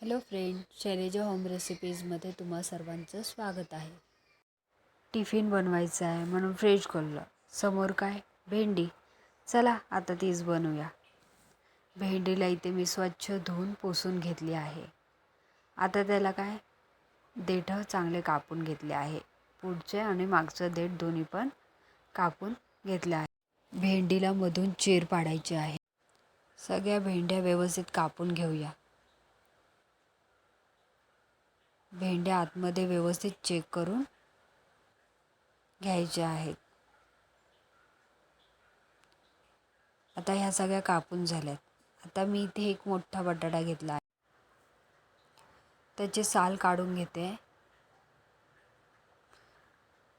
Hello friend, Selja home रेसिपीजमध्ये तुम्हा सर्वांचं स्वागत आहे. टिफिन बनवायचा आहे म्हणून फ्रेश खोललं. समोर काय? भेंडी. चला आता तीच बनवूया. भेंडीला इथे मी स्वच्छ धुवून पुसून घेतली आहे. आता त्याला काय, देठं चांगले कापून घेतले आहे. पुढचे आणि मागचं देठ दोन्ही पण कापून घेतले आहे. भेंडीला मधून चीर पाडायची आहे. सगळ्या भेंड्या व्यवस्थित कापून घेऊया. भेंड्या आतमध्ये व्यवस्थित चेक करून घ्यायच्या आहेत. आता ह्या सगळ्या कापून झाल्यात. आता मी इथे एक मोठा बटाटा घेतला आहे. त्याचे साल काढून घेते.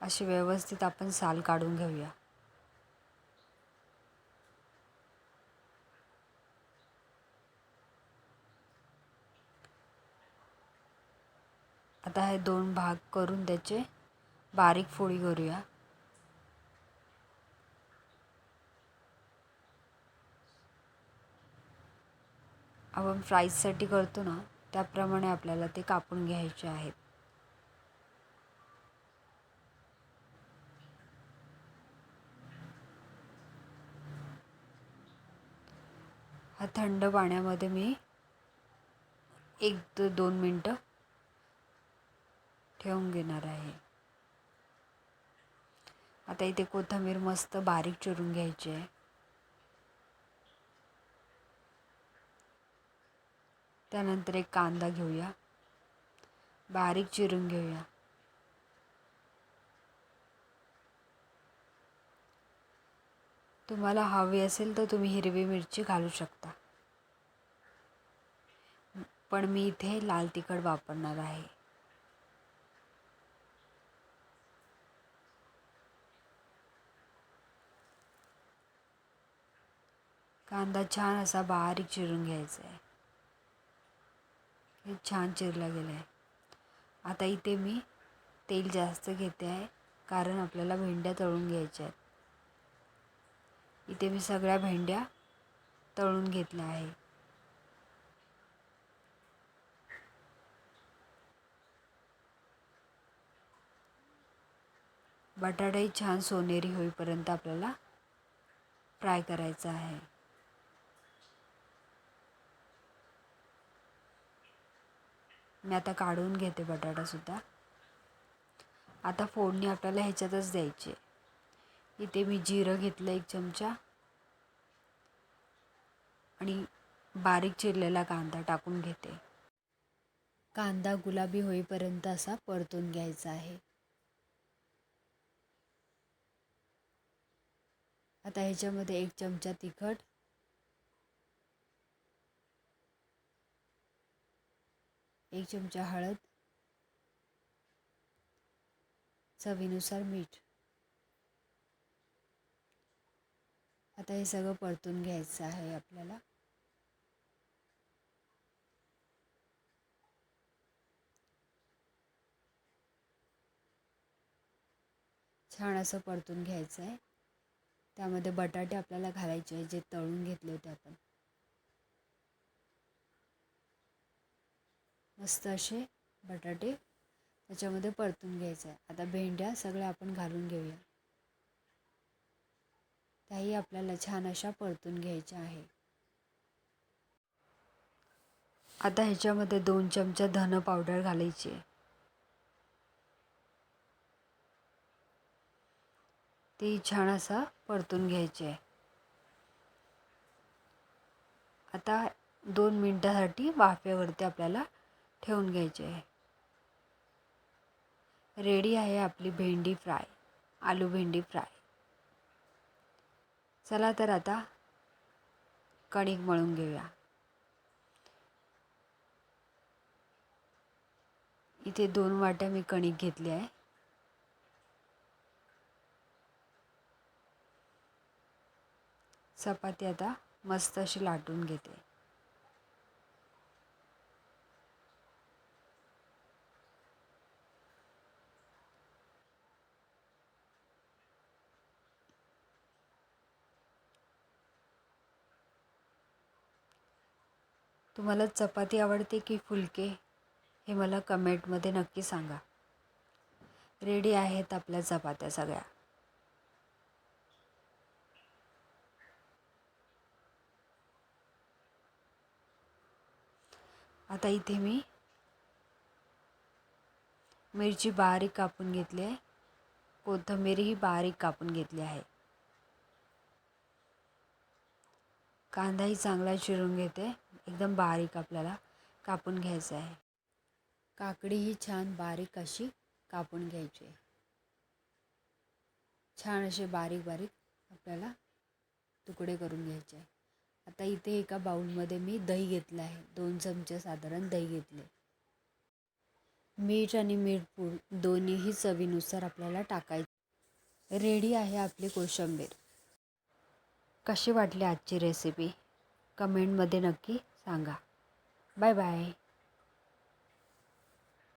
असे व्यवस्थित आपण साल काढून घेऊया. आता हे दोन भाग करून त्याचे बारीक फोडी करूया. आपण फ्राईजसाठी करतो ना, त्याप्रमाणे आपल्याला ते कापून घ्यायचे आहेत. हा थंड पाण्यामध्ये मी 1-2 मिनटं ठेवून घेणार आहे. आता इथे कोथिंबीर मस्त बारीक चिरून घ्यायची आहे. त्यानंतर एक कांदा घेऊया, बारीक चिरून घेऊया. तुम्हाला हवी असेल तर तुम्ही हिरवी मिरची घालू शकता, पण मी इथे लाल तिखट वापरणार आहे. कांदा छान असा बारीक चिरून घ्यायचा आहे. हे छान चिरला गेला आहे. आता इथे मी तेल जास्त घेते आहे, कारण आपल्याला भेंड्या तळून घ्यायच्या आहेत. इथे मी सगळ्या भेंड्या तळून घेतल्या आहे. बटाटाही छान सोनेरी होईपर्यंत आपल्याला फ्राय करायचा आहे. मी आता काढून घेते बटाटासुद्धा. आता फोडणी आपल्याला ह्याच्यातच द्यायची. इथे मी जिरं घेतलं 1 चमचा आणि बारीक चिरलेला कांदा टाकून घेते. कांदा गुलाबी होईपर्यंत असा परतून घ्यायचा आहे. आता ह्याच्यामध्ये 1 चमचा तिखट, 1 चमचा हळद, चवीनुसार मीठ. आता हे सगळं परतून घ्यायचं आहे आपल्याला. छान असं परतून घ्यायचं आहे. त्यामध्ये बटाटे आपल्याला घालायचे आहे, जे तळून घेतले होते आपण. मस्त असे बटाटे त्याच्यामध्ये परतून घ्यायचे आहे. आता भेंड्या सगळ्या आपण घालून घेऊया. त्याही आपल्याला छान अशा परतून घ्यायच्या आहे. आता ह्याच्यामध्ये 2 चमचा धन पावडर घालायची आहे. ती छान असा परतून घ्यायची आहे. आता 2 मिनटासाठी वाफेवरती आपल्याला ठेवून घ्यायचे आहे. रेडी आहे आपली भेंडी फ्राय, आलू भेंडी फ्राय. चला तर आता कणिक मळून घेऊया. इथे 2 वाट्या मी कणिक घेतली आहे. चपाती आता मस्त अशी लाटून घेते. तुम्हाला चपाती आवडते की फुलके हे मला कमेंटमध्ये नक्की सांगा. रेडी आहेत आपल्या चपात्या सगळ्या. आता इथे मी मिरची बारीक कापून घेतली आहे. कोथिंबीरही बारीक कापून घेतली आहे. कांदाही चांगला चिरून घेते. एकदम बारीक आपल्याला कापून घ्यायचा आहे. काकडीही छान बारीक अशी कापून घ्यायची. छान असे बारीक बारीक आपल्याला तुकडे करून घ्यायचे. आता इथे एका बाउलमध्ये मी दही घेतलं आहे. 2 चमचे साधारण दही घेतले. मीठ आणि मिरपूड दोन्हीही चवीनुसार आपल्याला टाकायचे. रेडी आहे आपली कोशिंबीर. कशी वाटली आजची रेसिपी कमेंटमध्ये नक्की सांगा. Bye bye.